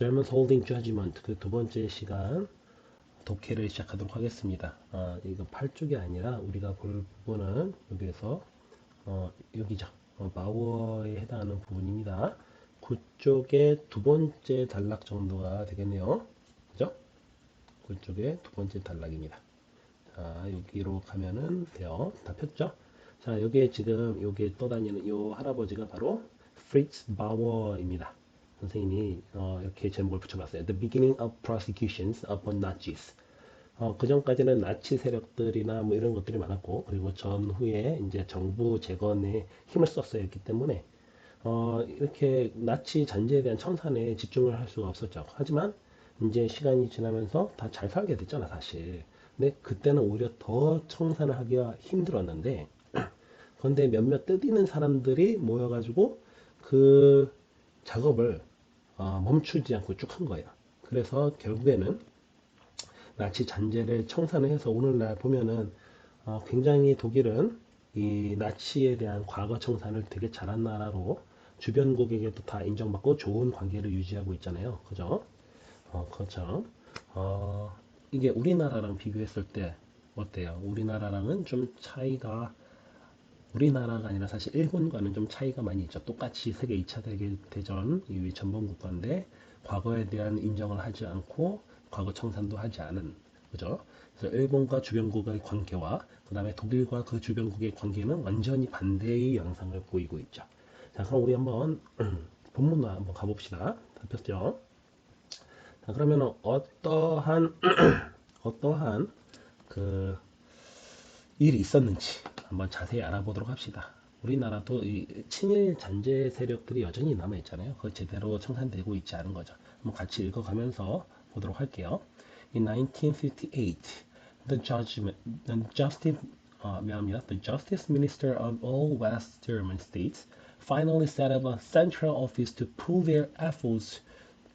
German Holding Judgment 그 두 번째 시간 독해를 시작하도록 하겠습니다. 이거 8쪽이 아니라 우리가 볼 부분은 여기에서 여기죠. 바워에 해당하는 부분입니다. 9쪽의 두 번째 단락 정도가 되겠네요. 그죠? 9쪽의 두 번째 단락입니다. 자, 여기로 가면은 돼요. 다 폈죠? 자, 여기에 지금 여기에 떠다니는 이 할아버지가 바로 프리츠 바워입니다. 선생님이 이렇게 제목을 붙여봤어요. The beginning of prosecutions upon Nazis. 그 전까지는 나치 세력들이나 뭐 이런 것들이 많았고, 그리고 전후에 이제 정부 재건에 힘을 썼어야 했기 때문에, 이렇게 나치 잔재에 대한 청산에 집중을 할 수가 없었죠. 하지만 이제 시간이 지나면서 다 잘 살게 됐잖아, 사실. 근데 그때는 오히려 더 청산을 하기가 힘들었는데, 그런데 몇몇 뜻있는 사람들이 모여가지고 그 작업을 멈추지 않고 쭉 한 거예요. 그래서 결국에는 나치 잔재를 청산을 해서 오늘날 보면은 굉장히 독일은 이 나치에 대한 과거 청산을 되게 잘한 나라로 주변국에게도 다 인정받고 좋은 관계를 유지하고 있잖아요. 그죠? 그렇죠. 어, 이게 우리나라랑 비교했을 때 어때요? 우리나라랑은 좀 차이가 우리나라가 아니라 사실 일본과는 좀 차이가 많이 있죠. 똑같이 세계 2차 대전 이 전범 국가인데 과거에 대한 인정을 하지 않고 과거 청산도 하지 않은 그죠? 그래서 일본과 주변국의 관계와 그다음에 독일과 그 주변국의 관계는 완전히 반대의 양상을 보이고 있죠. 자, 그럼 우리 한번 본문으로 한번 가봅시다. 잡혔죠? 자, 그러면 어떠한 어떠한 그 일이 있었는지 한번 자세히 알아보도록 합시다. 우리나라도 이 친일 잔재 세력들이 여전히 남아 있잖아요. 그거 제대로 청산되고 있지 않은 거죠. 한번 같이 읽어가면서 보도록 할게요. In 1958, the justice, 미안합니다. The justice minister of all West German states finally set up a central office to pool their efforts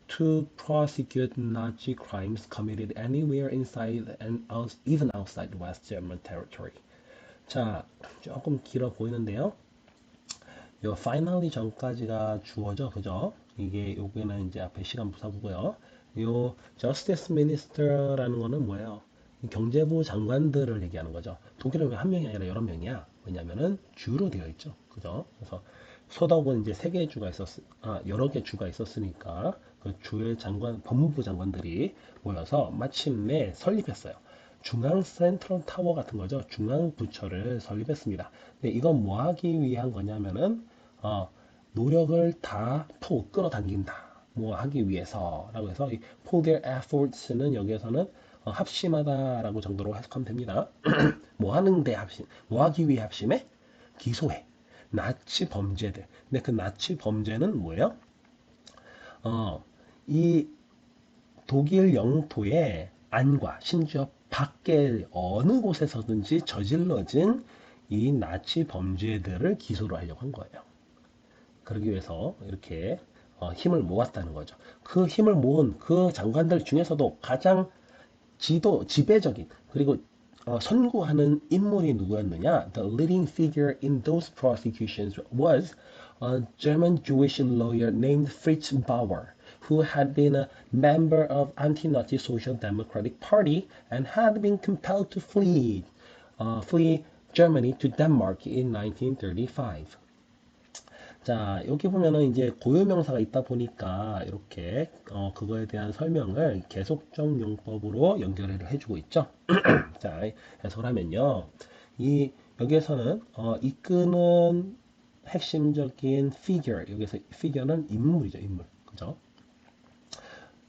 to prosecute Nazi crimes committed anywhere inside and even outside West German territory. 자, 조금 길어 보이는데요. 요 finally 전까지가 주어죠, 그죠? 이게 여기는 이제 앞에 시간 부사고요. 요 justice minister라는 거는 뭐예요? 경제부 장관들을 얘기하는 거죠. 독일은 왜 한 명이 아니라 여러 명이야? 왜냐면은 주로 되어 있죠, 그죠? 그래서 소독은 이제 세 개의 주가 여러 개 주가 있었으니까 그 주의 장관, 법무부 장관들이 모여서 마침내 설립했어요. 중앙 센트럴 타워 같은 거죠. 중앙 부처를 설립했습니다. 근데 이건 뭐 하기 위한 거냐면은 노력을 다 끌어당긴다. 뭐 하기 위해서라고 해서 이 pull their efforts는 여기에서는 합심하다라고 정도로 해석하면 됩니다. 뭐 하는데 합심, 뭐 하기 위해 합심해? 기소해. 나치 범죄들. 근데 그 나치 범죄는 뭐예요? 이 독일 영토의 안과 심지어 밖에 어느 곳에서든지 저질러진 이 나치 범죄들을 기소를 하려고 한 거예요. 그러기 위해서 이렇게 힘을 모았다는 거죠. 그 힘을 모은 그 장관들 중에서도 가장 지배적인 그리고 선구하는 인물이 누구였느냐? The leading figure in those prosecutions was a German Jewish lawyer named Fritz Bauer, who had been a member of anti-Nazi Social Democratic Party and had been compelled to flee Germany to Denmark in 1935. 자, 여기 보면은 이제 고유명사가 있다 보니까 이렇게 그거에 대한 설명을 계속적 용법으로 연결을 해주고 있죠. 자, 해석을 하면요. 여기에서는 이끄는 핵심적인 figure, 여기서 figure는 인물이죠, 인물. 그죠?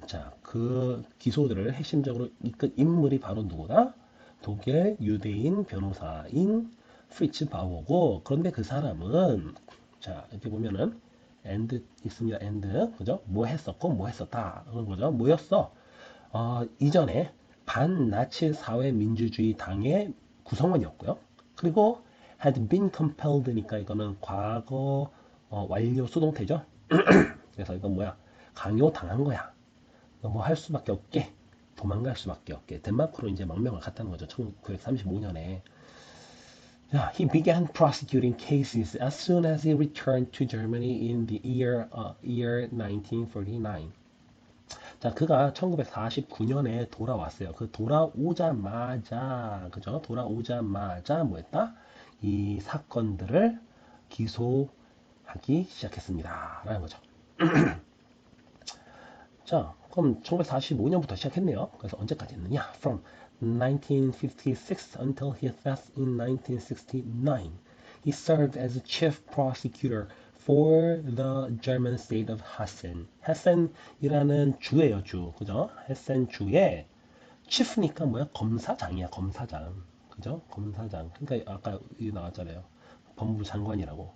자, 그 기소들을 핵심적으로 이끈 인물이 바로 누구다? 독일 유대인 변호사인 프리츠 바워고, 그런데 그 사람은 자, 이렇게 보면은 and 있습니다. and 그죠? 뭐 했었고 뭐 했었다 그런 거죠. 뭐였어? 이전에 반나치 사회민주주의 당의 구성원이었고요. 그리고 had been compelled니까 이거는 과거 완료 수동태죠. 그래서 이건 뭐야? 강요당한 거야. 뭐 할 수밖에 없게 도망갈 수밖에 없게 덴마크로 이제 망명을 갔다는 거죠. 1935년에. Yeah, he began prosecuting cases as soon as he returned to Germany in the year 1949. 자, 그가 1949년에 돌아왔어요. 그 돌아오자마자, 그죠? 돌아오자마자 뭐 했다? 이 사건들을 기소하기 시작했습니다. 라는 거죠. 자, 그럼 1945년부터 시작했네요. 그래서 언제까지 했느냐? From 1956 until his death in 1969. He served as chief prosecutor for the German state of Hessen. 헤센이라는 주예요, 주. 그죠? 헤센 주의 chief니까 뭐야? 검사장이야, 검사장. 그죠? 검사장. 그러니까 아까 이 나왔잖아요. 법무부 장관이라고.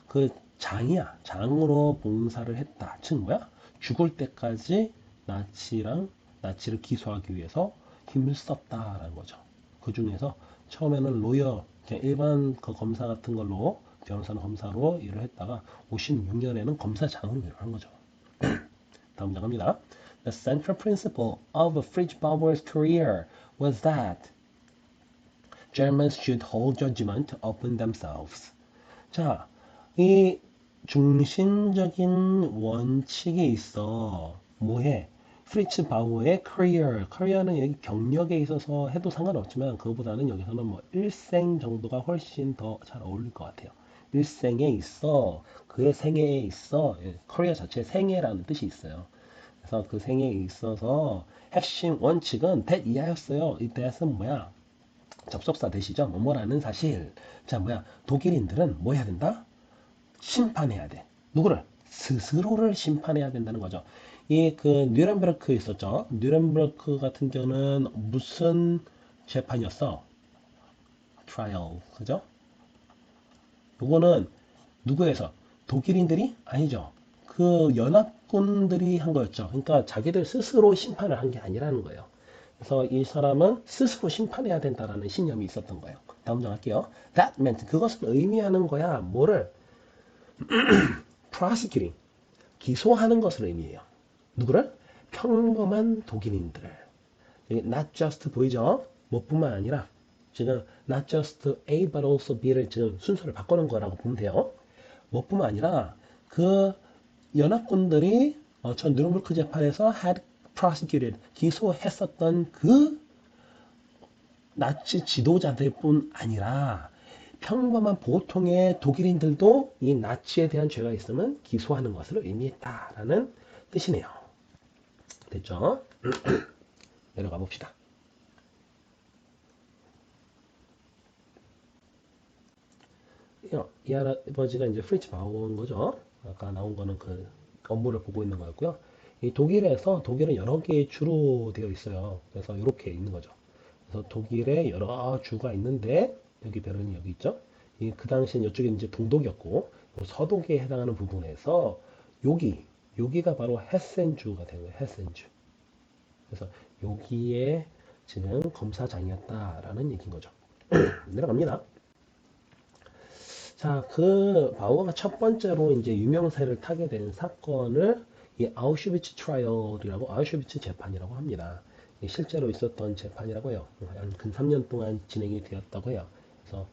그 장이야. 장으로 봉사를 했다. 즉 뭐야? 죽을 때까지 나치를 기소하기 위해서 힘을 썼다라는 거죠. 그 중에서 처음에는 로여, 그냥 일반 그 검사 같은 걸로 변호사나 검사로 일을 했다가 56년에는 검사장으로 일을 한 거죠. 다음 장갑니다. The central principle of Fritz Bauer's career was that Germans should hold judgment upon themselves. 자, 이 중심적인 원칙이 있어. 뭐해? 프리츠 바우어의 커리어는 여기 경력에 있어서 해도 상관없지만 그거보다는 여기서는 뭐 일생 정도가 훨씬 더 잘 어울릴 것 같아요. 일생에 있어, 그의 생애에 있어, 커리어 자체에 생애라는 뜻이 있어요. 그래서 그 생애에 있어서 핵심 원칙은 that 이하였어요. 이 that은 뭐야? 접속사 대시죠. 뭐뭐라는 사실. 자, 뭐야? 독일인들은 뭐 해야 된다? 심판해야 돼. 누구를? 스스로를 심판해야 된다는 거죠. 이 그 뉘른베르크 있었죠. 뉘른베르크 같은 경우는 무슨 재판이었어? 트라이얼. 그죠? 요거는 누구에서? 독일인들이? 아니죠. 그 연합군들이 한 거였죠. 그러니까 자기들 스스로 심판을 한 게 아니라는 거예요. 그래서 이 사람은 스스로 심판해야 된다라는 신념이 있었던 거예요. 다음 장 할게요. That meant 그것은 의미하는 거야. 뭐를? prosecuting 기소하는 것을 의미해요. 누구를? 평범한 독일인들을. not just 보이죠? 뭐뿐만 아니라 지금 not just A but also B를 지금 순서를 바꾸는 거라고 보면 돼요. 뭐뿐만 아니라 그 연합군들이 전 누른부르크 재판에서 had prosecuted 기소했었던 그 나치 지도자들 뿐 아니라 평범한 보통의 독일인들도 이 나치에 대한 죄가 있으면 기소하는 것을 의미했다라는 뜻이네요. 됐죠? 내려가 봅시다. 이 할아버지가 이제 프리츠 바우어인 거죠. 아까 나온 거는 그 업무를 보고 있는 거였고요. 이 독일은 여러 개의 주로 되어 있어요. 그래서 이렇게 있는 거죠. 그래서 독일에 여러 주가 있는데 여기 베르린 여기 있죠. 그 당시엔 이쪽에 이제 동독이었고 서독에 해당하는 부분에서 여기가 바로 헤센주가 되는 거예요. 헤센주. 그래서 여기에 지금 검사장이었다라는 얘기인 거죠. 내려갑니다. 자, 그 바우어가 첫 번째로 이제 유명세를 타게 된 사건을 이 아우슈비츠 트라이얼이라고 아우슈비츠 재판이라고 합니다. 실제로 있었던 재판이라고 해요. 한 근 3년 동안 진행이 되었다고 해요. 그래서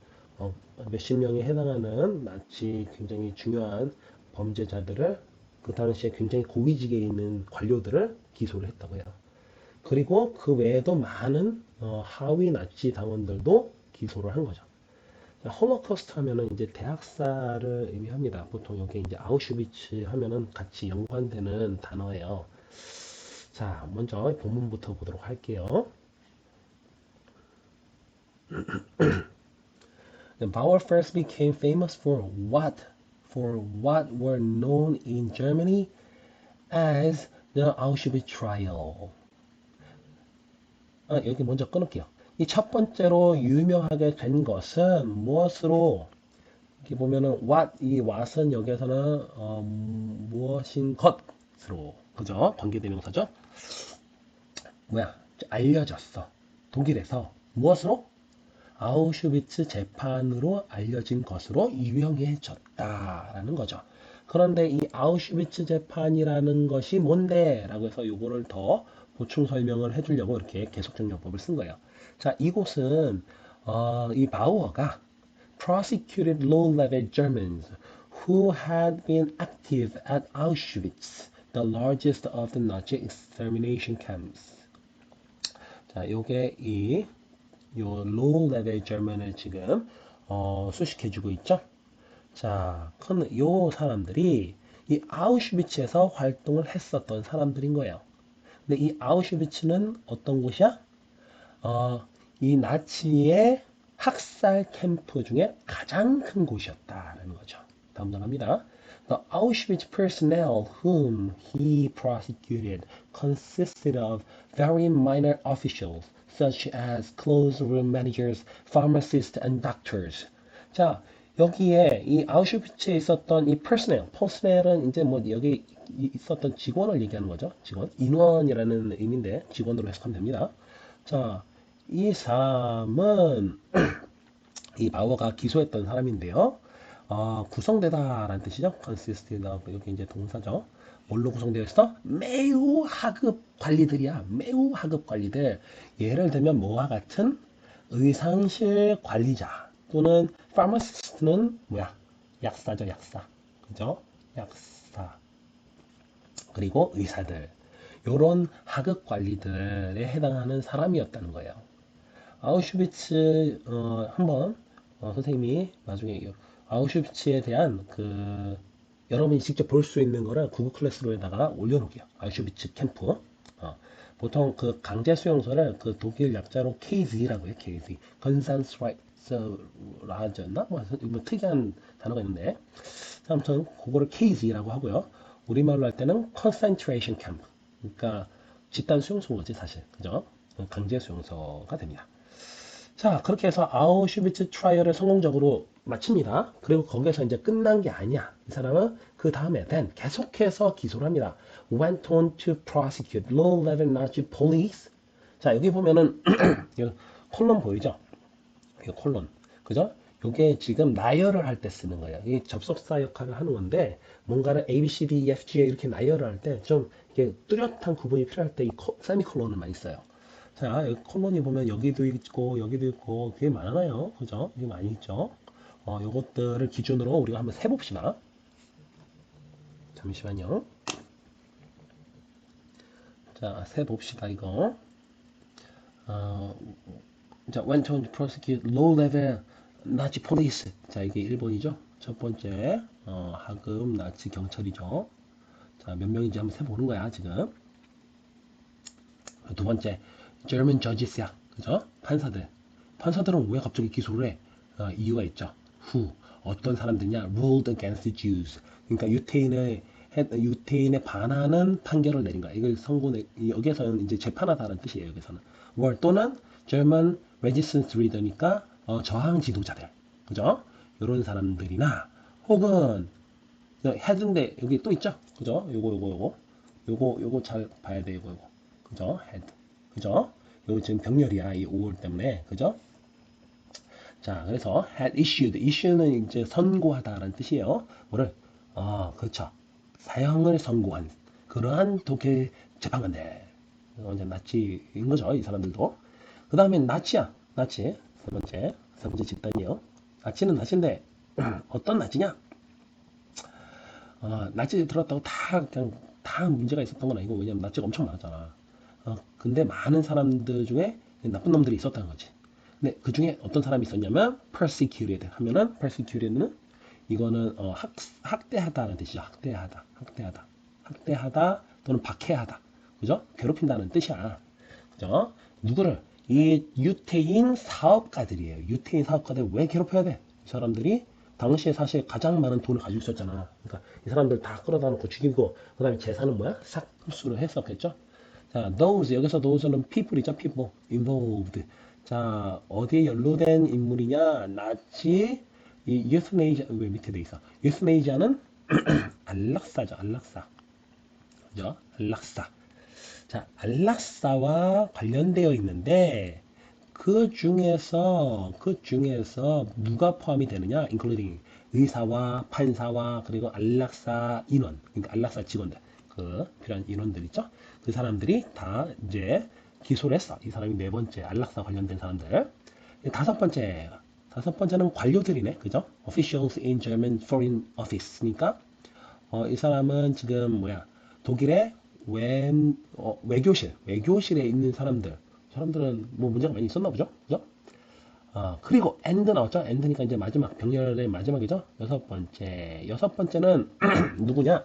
몇십 명에 해당하는 나치 굉장히 중요한 범죄자들을 그 당시에 굉장히 고위직에 있는 관료들을 기소를 했다고 해요. 그리고 그 외에도 많은 하위 나치 당원들도 기소를 한 거죠. 홀로코스트 하면은 이제 대학살을 의미합니다. 보통 여기 이제 아우슈비츠 하면은 같이 연관되는 단어예요. 자, 먼저 본문부터 보도록 할게요. Bauer first became famous for what were known in Germany as the Auschwitz trial. 여기 먼저 끊을게요. 이 첫 번째로 유명하게 된 것은 무엇으로? 이렇게 보면은 이 what은 여기에서는 무엇인 것으로, 그죠? 관계대명사죠? 뭐야? 알려졌어. 독일에서 무엇으로? 아우슈비츠 재판으로 알려진 것으로 유명해졌다라는 거죠. 그런데 이 아우슈비츠 재판이라는 것이 뭔데? 라고 해서 요거를 더 보충 설명을 해주려고 이렇게 계속정렬법을 쓴 거예요. 자, 이곳은 이 바우어가 prosecuted low-level Germans who had been active at Auschwitz the largest of the Nazi extermination camps. 자, 요게 요 low level German을 지금 수식해주고 있죠. 자, 요 사람들이 이 아우슈비츠에서 활동을 했었던 사람들인 거예요. 근데 이 아우슈비츠는 어떤 곳이야? 이 나치의 학살 캠프 중에 가장 큰 곳이었다라는 거죠. 다음 장갑니다. The Auschwitz personnel whom he prosecuted consisted of very minor officials such as clothes room managers, pharmacists, and doctors. 자, 여기에 이 아우슈비츠에 있었던 이 퍼스넬은 이제 뭐 여기 있었던 직원을 얘기하는 거죠. 직원, 인원이라는 의미인데 직원으로 해석하면 됩니다. 자, 이 사람은 이 마워가 기소했던 사람인데요. 구성되다라는 뜻이죠. consisted of 여기 이제 동사죠. 뭘로 구성되어 있어? 매우 하급 관리들이야. 매우 하급 관리들. 예를 들면 뭐와 같은 의상실 관리자 또는 pharmacist는 뭐야? 약사죠, 약사. 그죠? 약사. 그리고 의사들. 요런 하급 관리들에 해당하는 사람이었다는 거예요. 아우슈비츠 한번 선생님이 나중에 아우슈비츠에 대한 그 여러분이 직접 볼 수 있는 거를 구글 클래스로에다가 올려놓을게요. 아우슈비츠 캠프. 보통 그 강제 수용소를 그 독일 약자로 KZ라고 해요. KZ. 건산스라이스라졌나? 뭐 특이한 단어가 있는데 아무튼 그거를 KZ라고 하고요. 우리말로 할 때는 concentration camp. 그러니까 집단 수용소인 거지 사실. 그죠? 강제 수용소가 됩니다. 자, 그렇게 해서 아우슈비츠 트라이얼을 성공적으로 마칩니다. 그리고 거기서 이제 끝난 게 아니야. 이 사람은 그 다음에 then 계속해서 기소를 합니다. Went on to prosecute low-level Nazi police. 자, 여기 보면은 콜론 보이죠? 이거 콜론. 그죠? 요게 지금 나열을 할 때 쓰는 거예요. 이 접속사 역할을 하는 건데 뭔가를 A, B, C, D, E, F, G에 이렇게 나열을 할 때 좀 이렇게 뚜렷한 구분이 필요할 때 이 세미콜론을 많이 써요. 자, 여기 콜론이 보면 여기도 있고, 그게 많아요. 그죠? 이게 많이 있죠? 요것들을 기준으로 우리가 한번 세봅시다. 잠시만요. 자, 세봅시다, 이거. 자, went on to prosecute low-level Nazi police. 자, 이게 1번이죠. 첫 번째, 하급 나치 경찰이죠. 자, 몇 명인지 한번 세보는 거야, 지금. 두 번째, German judges야. 그죠? 판사들. 판사들은 왜 갑자기 기소를 해? 이유가 있죠. Who? 어떤 사람들이냐? Ruled against Jews. 그러니까 유태인에 반하는 판결을 내린 거야. 이걸 여기에서는 이제 재판하다는 뜻이에요. 여기서는. Were 또는 German resistance leader니까 저항 지도자들. 그죠? 이런 사람들이나 혹은 헤드인데 여기 또 있죠? 그죠? 요거 잘 봐야 돼. 요거. 그죠? 헤드. 그죠? 요 지금 병렬이야. 이 5월 때문에. 그죠? 자, 그래서 had issue는 이제 선고하다라는 뜻이에요. 뭐를? 그렇죠. 사형을 선고한 그러한 독일 재판관들. 이제 나치인 거죠. 이 사람들도. 그 다음에 나치야. 나치. 세 번째 집단이요. 나치는 나치인데 어떤 나치냐? 나치 들었다고 다 문제가 있었던 건 아니고 왜냐면 나치가 엄청 많았잖아. 근데 많은 사람들 중에 나쁜 놈들이 있었다는 거지. 근데 그 중에 어떤 사람이 있었냐면 persecuted 하면은 persecuted는 이거는 학대하다는 뜻이죠. 학대하다 또는 박해하다. 그죠? 괴롭힌다는 뜻이야. 그죠? 누구를? 이 유태인 사업가들이에요. 유태인 사업가들 왜 괴롭혀야 돼? 이 사람들이 당시에 사실 가장 많은 돈을 가지고 있었잖아. 그러니까 이 사람들 다 끌어다 놓고 죽이고 그 다음에 재산은 뭐야? 싹 흡수를 했었겠죠? 자, those 여기서 those는 people이죠. people involved. 자, 어디에 연루된 인물이냐? 나치 이 유스네이자 왜 밑에 돼 있어? 유스네이자는 안락사죠. 안락사. 그죠? 안락사. 자, 안락사와 관련되어 있는데 그 중에서 누가 포함이 되느냐? including 의사와 판사와 그리고 안락사 인원, 그러니까 안락사 직원들, 그 필요한 인원들 있죠? 그 사람들이 다 이제 기소를 했어. 이 사람이 네 번째 안락사 관련된 사람들. 다섯 번째는 관료들이네, 그죠? Officials in German Foreign Office니까 이 사람은 지금 뭐야? 독일의 외교실에 있는 사람들은 뭐 문제가 많이 있었나 보죠? 그죠? 그리고 엔드 나왔죠? 엔드니까 이제 마지막, 병렬의 마지막이죠? 여섯 번째는 누구냐?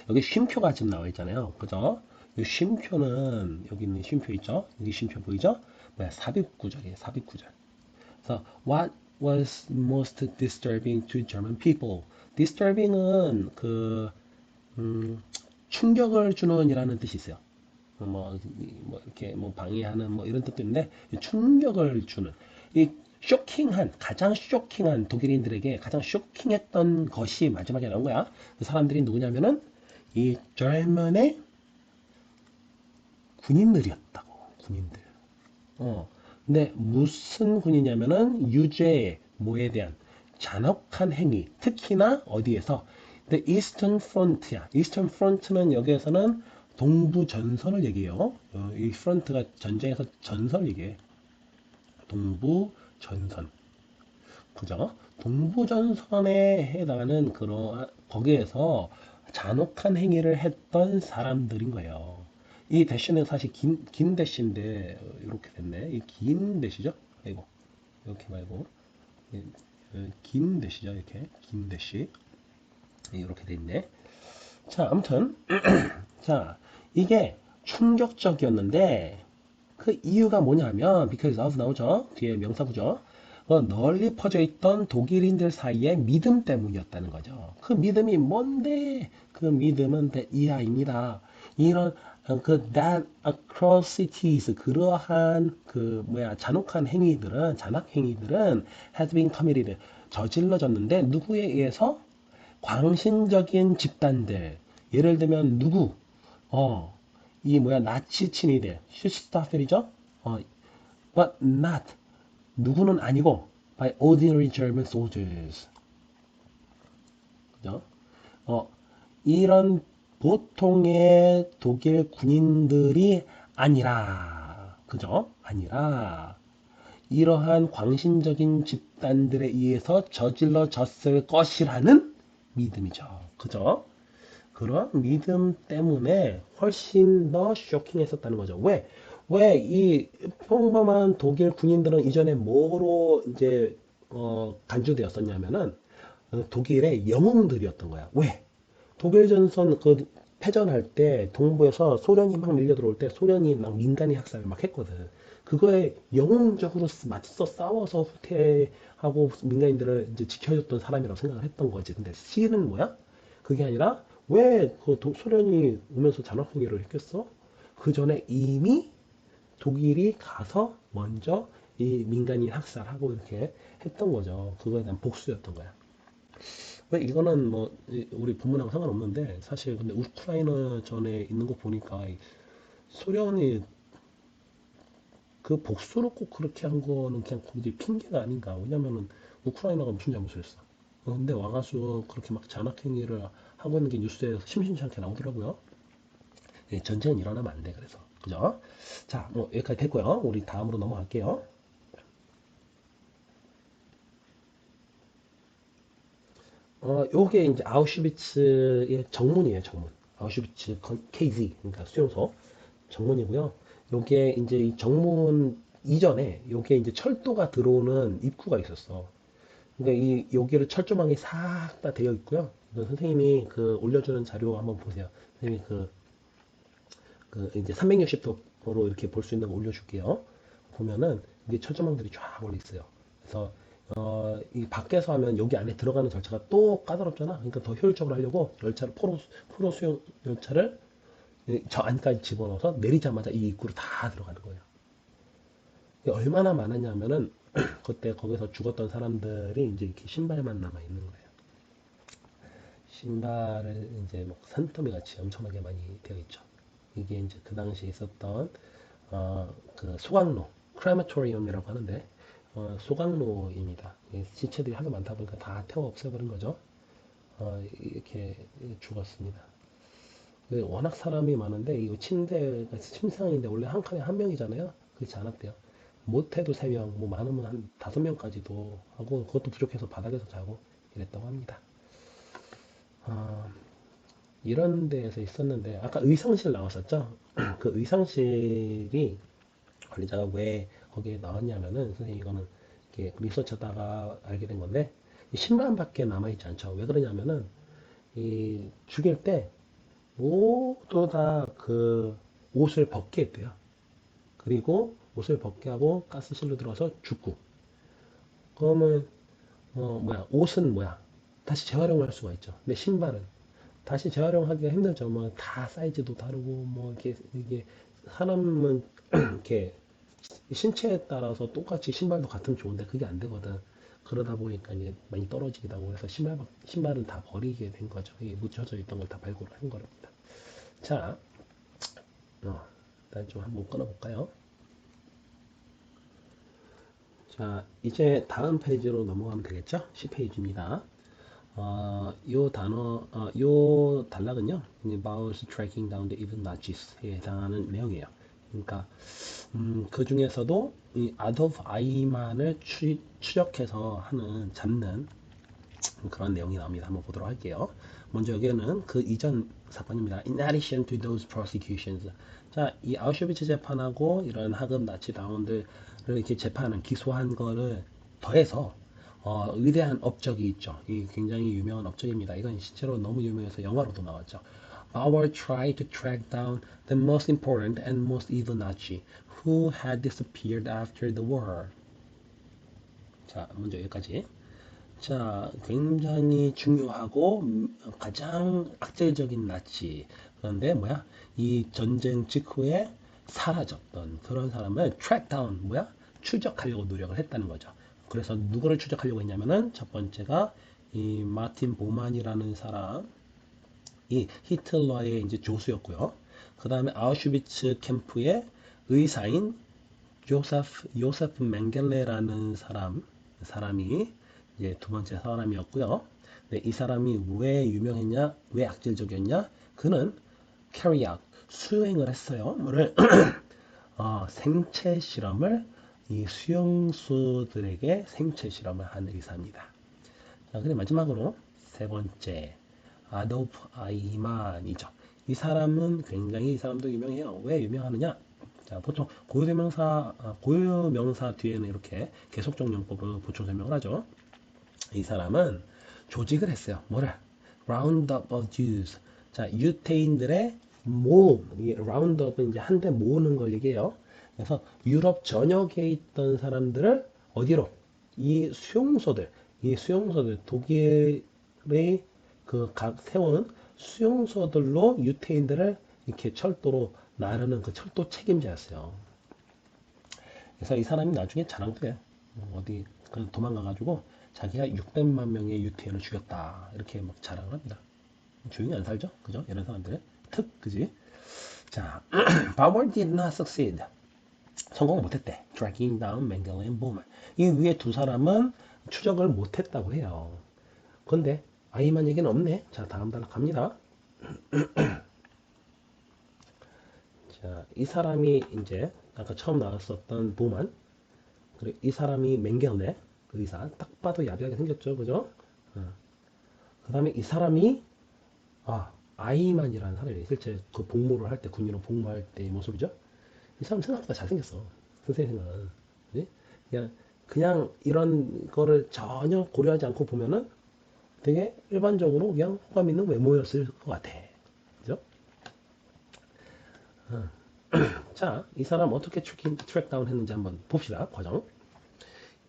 여기 쉼표가 지금 나와 있잖아요. 그죠? 이 쉼표는, 여기 있는 쉼표 있죠? 여기 쉼표 보이죠? 뭐야, 삽입 구절이에요, 삽입 구절. 그래서, what was most disturbing to German people? disturbing은 음, 충격을 주는 이라는 뜻이 있어요. 이렇게 뭐 방해하는 뭐 이런 뜻도 있는데, 충격을 주는. 이 가장 쇼킹한 독일인들에게 가장 쇼킹했던 것이 마지막에 나온 거야. 그 사람들이 누구냐면은, 이 젊은의 군인들이었다고. 군인들. 근데 무슨 군이냐면은 유죄 뭐에 대한 잔혹한 행위. 특히나 어디에서? 근데 이스턴 프론트야. 이스턴 프론트는 여기에서는 동부 전선을 얘기해요. 이 프론트가 전쟁에서 전선을 얘기해. 동부 전선. 그죠? 동부 전선에 해당하는 거기에서 잔혹한 행위를 했던 사람들인 거예요. 이 대시는 사실 긴 대시인데 이렇게 됐네. 이 긴 대시죠? 아이고 이렇게 말고 긴 대시죠? 이렇게 긴 대시 이렇게 돼 있네. 자, 아무튼 자 이게 충격적이었는데 그 이유가 뭐냐면 because of 나오죠? 뒤에 명사구죠? 널리 퍼져 있던 독일인들 사이의 믿음 때문이었다는 거죠. 그 믿음이 뭔데? 그 믿음은 이하입니다. 이런 that atrocities 그러한 잔혹한 행위들은 잔악 행위들은 had been committed 저질러졌는데 누구에 의해서? 광신적인 집단들 예를 들면 누구? 어, 나치 친위들 슈스타펠이죠? but not 누구는 아니고 by ordinary German soldiers. 그죠? 어, 이런 보통의 독일 군인들이 아니라, 그죠? 아니라, 이러한 광신적인 집단들에 의해서 저질러졌을 것이라는 믿음이죠. 그죠? 그런 믿음 때문에 훨씬 더 쇼킹했었다는 거죠. 왜 이 평범한 독일 군인들은 이전에 뭐로 이제 간주되었었냐면은 독일의 영웅들이었던 거야. 왜? 독일 전선 패전할 때 동부에서 소련이 막 밀려 들어올 때 소련이 막 민간인 학살을 막 했거든. 그거에 영웅적으로 맞서 싸워서 후퇴하고 민간인들을 이제 지켜줬던 사람이라고 생각을 했던 거지. 근데 실은 뭐야? 그게 아니라 왜 소련이 오면서 잔혹행위를 했겠어? 그 전에 이미 독일이 가서 먼저 이 민간인 학살하고 이렇게 했던 거죠. 그거에 대한 복수였던 거야. 왜 이거는 뭐 우리 본문하고 상관없는데 사실 근데 우크라이나 전에 있는 거 보니까 소련이 그 복수를 꼭 그렇게 한 거는 그냥 거기 핑계가 아닌가. 왜냐면은 우크라이나가 무슨 잘못을 했어. 근데 와가지고 그렇게 막 잔악행위를 하고 있는 게 뉴스에 심심치 않게 나오더라고요. 전쟁은 일어나면 안 돼. 그래서 그죠? 자, 뭐 여기까지 됐고요. 우리 다음으로 넘어갈게요. 요게 이제 아우슈비츠의 정문이에요, 정문. 아우슈비츠 KZ, 그러니까 수용소 정문이고요. 요게 이제 이 정문 이전에 요게 이제 철도가 들어오는 입구가 있었어. 그러니까 여기를 철조망이 싹 다 되어 있고요. 선생님이 올려주는 자료 한번 보세요. 선생님이 이제 360도로 이렇게 볼 수 있는 거 올려줄게요. 보면은 이게 철조망들이 쫙 올려 있어요. 그래서 이 밖에서 하면 여기 안에 들어가는 절차가 또 까다롭잖아. 그러니까 더 효율적으로 하려고 포로 수용 열차를 저 안까지 집어넣어서 내리자마자 이 입구로 다 들어가는 거예요. 이게 얼마나 많았냐면은 그때 거기서 죽었던 사람들이 이제 이렇게 신발만 남아 있는 거예요. 신발을 이제 막 산더미 같이 엄청나게 많이 되어 있죠. 이게 이제 그 당시에 있었던 그 소각로, 크레마토리움이라고 하는데 소각로입니다. 시체들이 하도 많다 보니까 다 태워 없애버린 거죠. 이렇게 죽었습니다. 워낙 사람이 많은데 이 침대가 침상인데 원래 한 칸에 한 명이잖아요. 그렇지 않았대요. 못해도 세 명, 뭐 많으면 한 다섯 명까지도 하고 그것도 부족해서 바닥에서 자고 이랬다고 합니다. 아, 이런 데에서 있었는데 아까 의상실 나왔었죠? 그 의상실이 관리자가 왜 거기에 나왔냐면은 선생님 이거는 이렇게 리서치하다가 알게 된 건데 이 신발밖에 남아있지 않죠. 왜 그러냐면은 이 죽일 때 모두 다 그 옷을 벗게 했대요. 그리고 옷을 벗게 하고 가스실로 들어서 죽고 그러면 뭐야 옷은 뭐야 다시 재활용할 수가 있죠. 근데 신발은 다시 재활용하기가 힘들죠. 뭐 다 사이즈도 다르고 뭐 이렇게 이게 사람은 이렇게 신체에 따라서 똑같이 신발도 같으면 좋은데 그게 안 되거든. 그러다 보니까 이제 많이 떨어지기도 하고 그래서 신발은 다 버리게 된 거죠. 이게 묻혀져 있던 걸 다 발굴을 한 거랍니다. 자, 일단 좀 한번 끊어볼까요? 자, 이제 다음 페이지로 넘어가면 되겠죠? 10페이지입니다. 요 단락은요, about tracking down the evil Nazis에 해당하는 내용이에요. 그러니까, 그 중에서도 이 아도프 아이만을 추적해서 잡는 그런 내용이 나옵니다. 한번 보도록 할게요. 먼저 여기는 그 이전 사건입니다. In addition to those prosecutions. 자, 이 아우슈비츠 재판하고 이런 하급 나치 당원들을 이렇게 재판하는 기소한 거를 더해서 위대한 업적이 있죠. 이 굉장히 유명한 업적입니다. 이건 실제로 너무 유명해서 영화로도 나왔죠. Our try to track down the most important and most evil Nazi who had disappeared after the war. 자, 먼저 여기까지. 자, 굉장히 중요하고 가장 악질적인 나치. 그런데 뭐야? 이 전쟁 직후에 사라졌던 그런 사람을 track down, 뭐야? 추적하려고 노력을 했다는 거죠. 그래서 누구를 추적하려고 했냐면은 첫 번째가 이 마틴 보만이라는 사람, 이 히틀러의 이제 조수였고요. 그 다음에 아우슈비츠 캠프의 의사인 요세프 맹겔레라는 사람이 이제 두 번째 사람이었고요. 네, 이 사람이 왜 유명했냐, 왜 악질적이었냐? 그는 carry out 수행을 했어요. 뭐를 생체 실험을 이 수용소들에게 생체 실험을 한 의사입니다. 자, 그리고 마지막으로 세 번째 아도프 아이만이죠. 이 사람도 유명해요. 왜 유명하느냐? 자, 보통 고유명사 뒤에는 이렇게 계속적 용법으로 보충 설명을 하죠. 이 사람은 조직을 했어요. 뭐라? Roundup of Jews. 자, 유태인들의 모음. 이 Roundup은 이제 한데 모으는 걸 얘기해요. 그래서 유럽 전역에 있던 사람들을 어디로? 이 수용소들, 독일의 그 각 세운 수용소들로 유태인들을 이렇게 철도로 나르는 그 철도 책임자였어요. 그래서 이 사람이 나중에 자랑도 해요. 어디 도망가가지고 자기가 600만 명의 유태인을 죽였다 이렇게 막 자랑을 합니다. 조용히 안 살죠, 그죠? 이런 사람들은 그지? 자, Bauer did not succeed. 성공 못했대. Tracking down Mengele and Bowman. 이 위에 두 사람은 추적을 못했다고 해요. 근데 아이만 얘기는 없네. 자, 다음 단락 갑니다. 자, 이 사람이 이제 아까 처음 나왔었던 보만, 그리고 이 사람이 맹겔네 그 의사. 딱 봐도 야비하게 생겼죠, 그죠? 그 다음에 이 사람이 아이만이라는 사람이 실제 그 복무를 할 때 군인으로 복무할 때의 모습이죠. 이 사람 생각보다 잘생겼어. 선생님 생각은. 그지? 그냥 이런 거를 전혀 고려하지 않고 보면은 되게 일반적으로 그냥 호감 있는 외모였을 것 같아. 그죠? 자, 이 사람 어떻게 트랙 다운 했는지 한번 봅시다. 과정.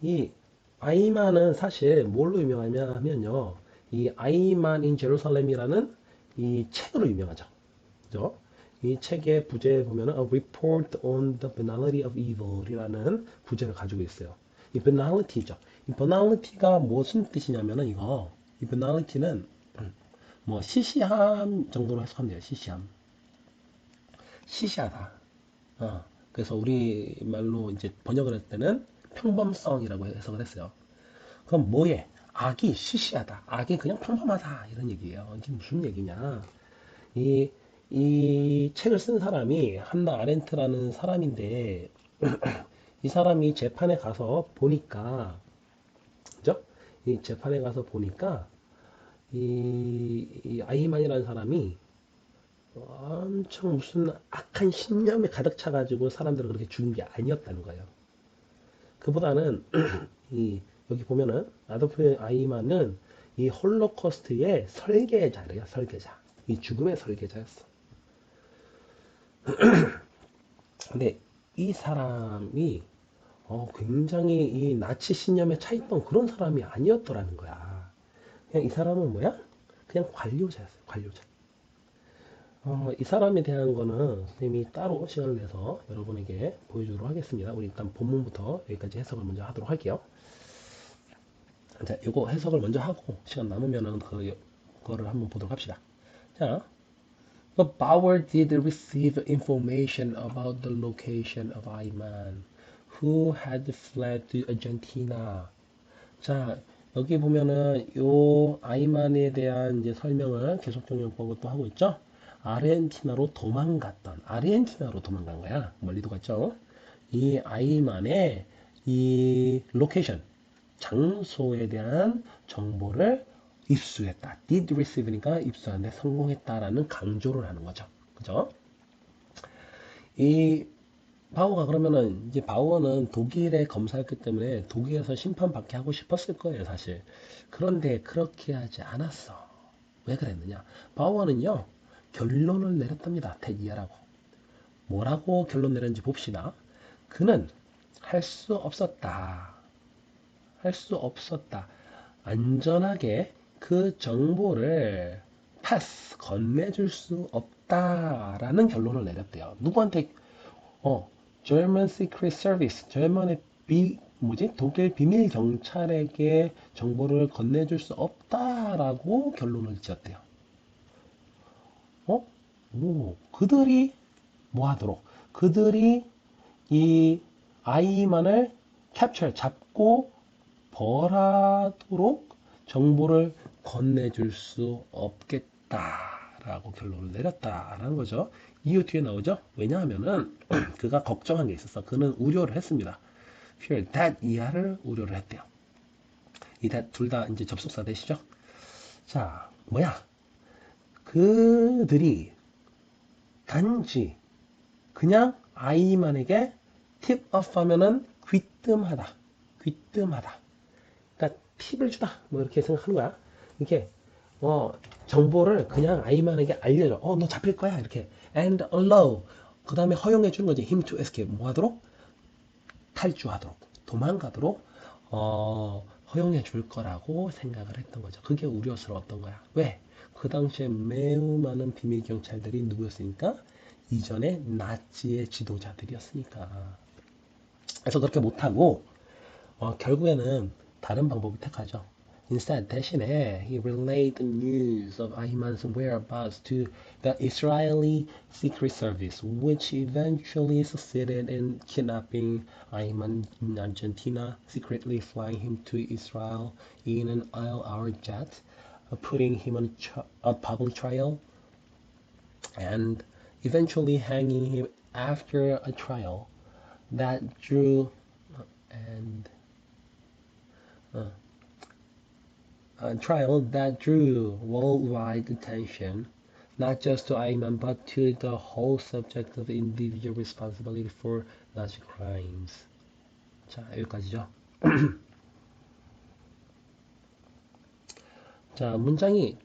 이 아이만은 사실 뭘로 유명하냐면요. 이 아이만 인 제루살렘이라는 이 책으로 유명하죠. 그죠? 이 책의 부제에 보면은 A Report on the Banality of Evil이라는 부제를 가지고 있어요. 이 banality죠. 이 banality가 무슨 뜻이냐면은 이 banality는 뭐 시시함 정도로 해석하면 돼요. 시시하다. 그래서 우리 말로 이제 번역을 할 때는 평범성이라고 해석을 했어요. 그럼 뭐에? 악이 시시하다. 악이 그냥 평범하다. 이런 얘기예요. 이게 무슨 얘기냐? 이, 이 책을 쓴 사람이 한나 아렌트라는 사람인데, 이 사람이 재판에 가서 보니까, 그죠? 이 재판에 가서 보니까, 이 아이만이라는 사람이 엄청 무슨 악한 신념에 가득 차가지고 사람들을 그렇게 죽인 게 아니었다는 거예요. 그보다는 이 여기 보면은 아도프 아이만은 이 홀로코스트의 설계자래요, 설계자. 이 죽음의 설계자였어. 근데 이 사람이 굉장히 이 나치 신념에 차있던 그런 사람이 아니었더라는 거야. 그냥 이 사람은 뭐야? 그냥 관료자였어요, 관료자. 이 사람에 대한 거는 선생님이 따로 시간을 내서 여러분에게 보여주도록 하겠습니다. 우리 일단 본문부터 여기까지 해석을 먼저 하도록 할게요. 자, 요거 해석을 먼저 하고 시간 남으면은 그거를 한번 보도록 합시다. 자, the Bauer did receive information about the location of Ayman, who had fled to Argentina. 자, 여기 보면은 요 아이만에 대한 이제 설명을 계속 적용법을 또 하고 있죠. 아르헨티나로 도망간 거야. 멀리도 갔죠. 이 아이만의 이 로케이션, 장소에 대한 정보를 입수했다. did receive니까 입수하는데 성공했다라는 강조를 하는 거죠. 그죠? 이 바우가 그러면은 이제 바우어는 독일에 검사했기 때문에 독일에서 심판받게 하고 싶었을 거예요, 사실. 그런데 그렇게 하지 않았어. 왜 그랬느냐? 바우어는요, 결론을 내렸답니다. 택이야라고. 뭐라고 결론 내렸는지 봅시다. 그는 할 수 없었다. 할 수 없었다. 안전하게 그 정보를 패스, 건네줄 수 없다라는 결론을 내렸대요. 누구한테 German Secret Service, 독일 비밀 경찰에게 정보를 건네줄 수 없다라고 결론을 지었대요. 그들이 뭐 하도록? 그들이 이 아이만을 잡고 벌하도록 정보를 건네줄 수 없겠다라고 결론을 내렸다라는 거죠. 이유 뒤에 나오죠? 왜냐하면은 그가 걱정한 게 있었어. 그는 우려를 했습니다. Fear that 이하를 우려를 했대요. 이 둘 다 이제 접속사 되시죠? 자, 뭐야? 그들이 단지 그냥 아이만에게 팁업 하면은 귀뜸하다. 귀뜸하다. 그러니까 팁을 주다. 뭐 이렇게 생각하는 거야. 이게 정보를 그냥 아이만에게 알려줘. 너 잡힐 거야. 이렇게. And allow. 그 다음에 허용해 주는 거지. him to escape. 뭐 하도록? 탈주하도록. 도망가도록 허용해 줄 거라고 생각을 했던 거죠. 그게 우려스러웠던 거야. 왜? 그 당시에 매우 많은 비밀 경찰들이 누구였으니까? 이전에 나치의 지도자들이었으니까. 그래서 그렇게 못하고 결국에는 다른 방법을 택하죠. Instead, 대신에 he relayed the news of Ayman's whereabouts to the Israeli Secret Service, which eventually succeeded in kidnapping Ayman in Argentina, secretly flying him to Israel in an ILR jet, putting him on a public trial, and eventually hanging him after a trial that drew and a trial that drew worldwide attention, not just to Ayman but to the whole subject of individual responsibility for Nazi crimes. 자, 여기까지죠. 자, 문장이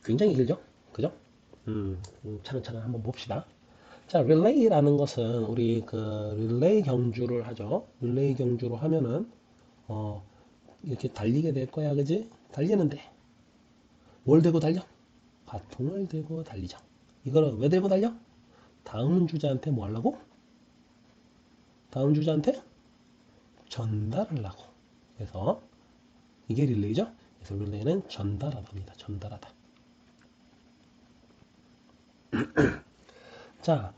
굉장히 길죠? 그죠? 차근차근 한번 봅시다. 자, relay라는 것은 우리 그 릴레이 경주를 하죠. 릴레이 경주로 하면은 이렇게 달리게 될 거야, 그지? 달리는데 뭘 들고 달려? 바통을 들고 달리죠. 이거는 왜 들고 달려? 다음 주자한테 뭐 하려고? 다음 주자한테 전달하려고. 그래서 이게 릴레이죠. 그래서 릴레이는 전달하다입니다. 전달하다. 자,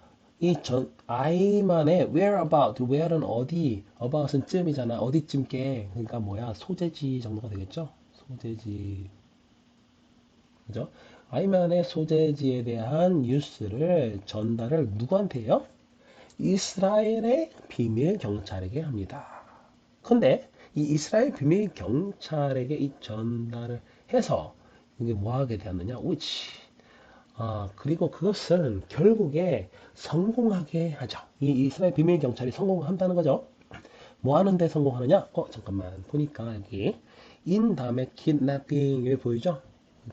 아이만의 whereabout, where는 어디, about은 쯤이잖아. 어디쯤께. 그러니까 뭐야, 소재지 정도가 되겠죠? 소재지. 그죠? 아이만의 소재지에 대한 뉴스를 전달을 누구한테 해요? 이스라엘의 비밀 경찰에게 합니다. 근데 이 이스라엘 비밀 경찰에게 이 전달을 해서 이게 뭐 하게 되었느냐? which 그리고 그것은 결국에 성공하게 하죠. 이 이스라엘 비밀 경찰이 성공한다는 거죠. 뭐 하는데 성공하느냐? 잠깐만. 보니까 여기 in 다음에 kidnapping 여기 보이죠?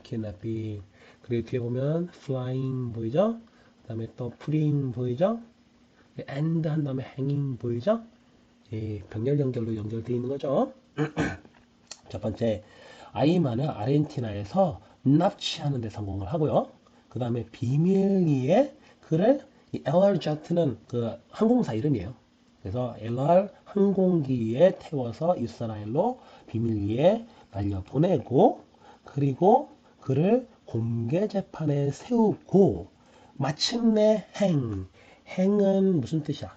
kidnapping. 그리고 뒤에 보면 flying 보이죠? 그다음에 또 putting 보이죠? and 한 다음에 hanging 보이죠? 병렬 연결로 연결되어 있는 거죠. 첫 번째, 아이만은 아르헨티나에서 납치하는 데 성공을 하고요. 그 다음에 비밀리에 그를 이 LRJet는 그 항공사 이름이에요. 그래서 LR 항공기에 태워서 이스라엘로 비밀리에 날려보내고 그리고 그를 공개 재판에 세우고 마침내 행은 무슨 뜻이야?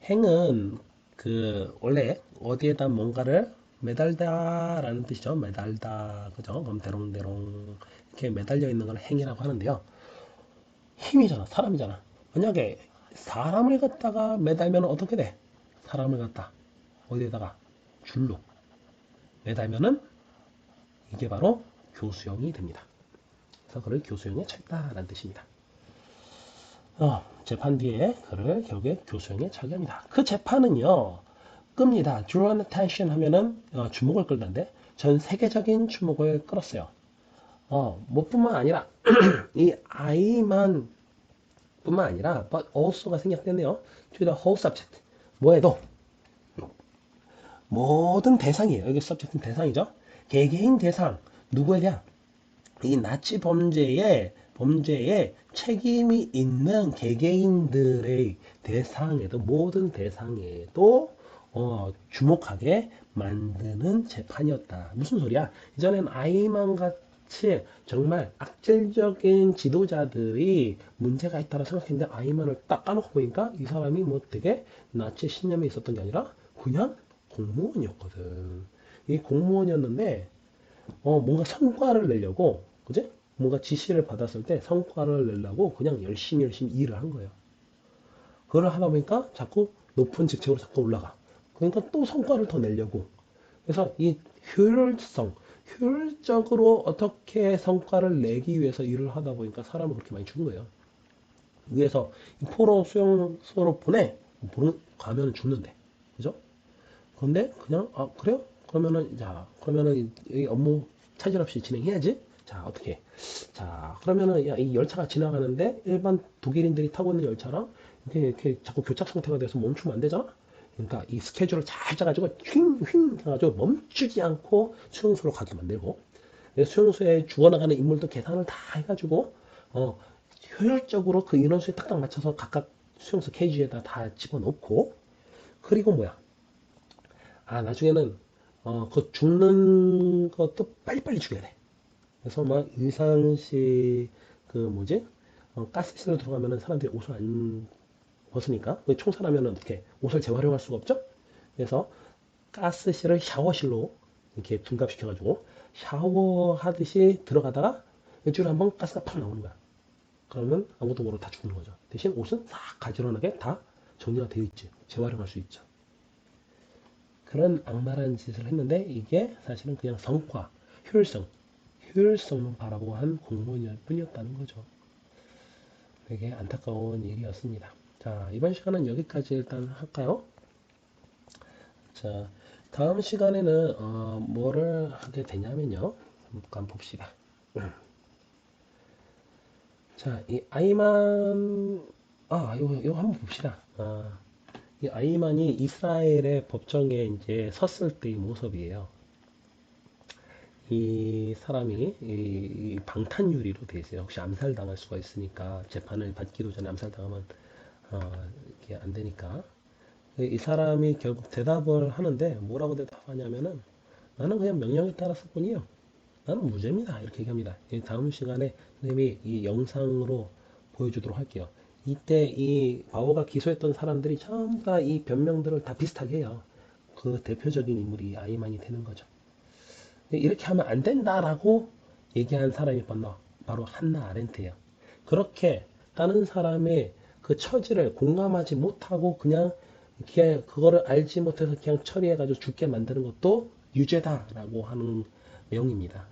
행은 그 원래 어디에다 뭔가를 매달다라는 뜻이죠. 매달다. 그죠? 그럼 대롱대롱 이렇게 매달려 있는 걸 행이라고 하는데요. 힘이잖아. 사람이잖아. 만약에 사람을 갖다가 매달면 어떻게 돼? 사람을 갖다 어디에다가 줄로 매달면은 이게 바로 교수형이 됩니다. 그래서 그를 교수형에 처했다라는 뜻입니다. 재판 뒤에 그를 결국에 교수형에 처리합니다. 그 재판은요, 끕니다. Draw attention 하면은 주목을 끌던데 전 세계적인 주목을 끌었어요. 뭐뿐만 아니라 이 아이만 뿐만 아니라 but also가 생략됐네요. To the whole subject. 뭐해도 모든 대상이에요. 여기 subject는 대상이죠. 개개인 대상 누구에 대한 이 나치 범죄에 책임이 있는 개개인들의 대상에도 모든 대상에도 주목하게 만드는 재판이었다. 무슨 소리야? 이전엔 아이만 같이 정말 악질적인 지도자들이 문제가 있다고 생각했는데 아이만을 딱 까놓고 보니까 이 사람이 뭐 되게 나치 신념이 있었던 게 아니라 그냥 공무원이었거든. 이 공무원이었는데 뭔가 성과를 내려고, 그지? 뭔가 지시를 받았을 때 성과를 내려고 그냥 열심히 일을 한 거예요. 그걸 하다 보니까 자꾸 높은 직책으로 자꾸 올라가. 그러니까 또 성과를 더 내려고. 그래서 이 효율적으로 어떻게 성과를 내기 위해서 일을 하다 보니까 사람을 그렇게 많이 죽은 거예요. 위에서 포로 수용소로 가면 죽는데. 그죠? 그런데 그냥, 그래요? 그러면은 이 업무 차질 없이 진행해야지. 자, 어떻게? 자, 그러면은 이 열차가 지나가는데 일반 독일인들이 타고 있는 열차랑 이렇게 자꾸 교착 상태가 돼서 멈추면 안 되잖아? 그러니까 이 스케줄을 잘 짜가지고 휭휭 해가지고 멈추지 않고 수용소로 가게 만들고 수용소에 죽어나가는 인물도 계산을 다 해가지고 효율적으로 그 인원수에 딱딱 맞춰서 각각 수용소 케이지에다 다 집어넣고 그리고 뭐야? 나중에는 그 죽는 것도 빨리빨리 죽여야 돼. 그래서 막 의상시 그 뭐지? 가스실로 들어가면은 사람들이 옷을 안 벗으니까 총살하면은 어떻게 옷을 재활용할 수가 없죠? 그래서 가스실을 샤워실로 이렇게 둔갑시켜가지고 샤워하듯이 들어가다가 일주일에 한 번 가스가 팍 나오는 거야. 그러면 아무도 모르고 다 죽는 거죠. 대신 옷은 싹 가지런하게 다 정리가 되어 있지. 재활용할 수 있죠. 그런 악랄한 짓을 했는데 이게 사실은 그냥 성과, 효율성만 바라고 한 공무원일 뿐이었다는 거죠. 되게 안타까운 일이었습니다. 자, 이번 시간은 여기까지 일단 할까요? 자, 다음 시간에는 뭐를 하게 되냐면요. 잠깐 봅시다. 자, 이 아이만 요거 한번 봅시다. 이 아이만이 이스라엘의 법정에 이제 섰을 때의 모습이에요. 이 사람이 이 방탄유리로 돼 있어요. 혹시 암살당할 수가 있으니까 재판을 받기도 전에 암살당하면 이게 안 되니까 이 사람이 결국 대답을 하는데 뭐라고 대답하냐면은 나는 그냥 명령에 따랐을 뿐이에요. 나는 무죄입니다. 이렇게 얘기합니다. 다음 시간에 선생님이 이 영상으로 보여주도록 할게요. 이때 이 바오가 기소했던 사람들이 전부 다 이 변명들을 다 비슷하게 해요. 그 대표적인 인물이 아이만이 되는 거죠. 이렇게 하면 안 된다라고 얘기한 사람이 바로 한나 아렌트예요. 그렇게 다른 사람의 그 처지를 공감하지 못하고 그냥 그거를 알지 못해서 그냥 처리해가지고 죽게 만드는 것도 유죄다라고 하는 내용입니다.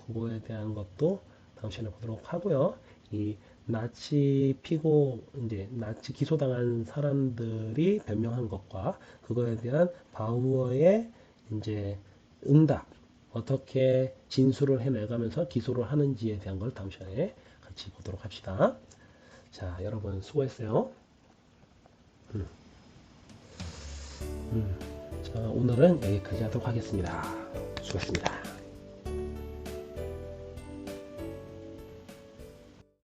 그거에 대한 것도 다음 시간에 보도록 하고요. 이 나치 피고 이제 나치 기소당한 사람들이 변명한 것과 그거에 대한 바우어의 이제 응답 어떻게 진술을 해내가면서 기소를 하는지에 대한 걸 다음 시간에 같이 보도록 합시다. 자, 여러분 수고했어요. 자, 오늘은 여기까지 하도록 하겠습니다. 수고했습니다.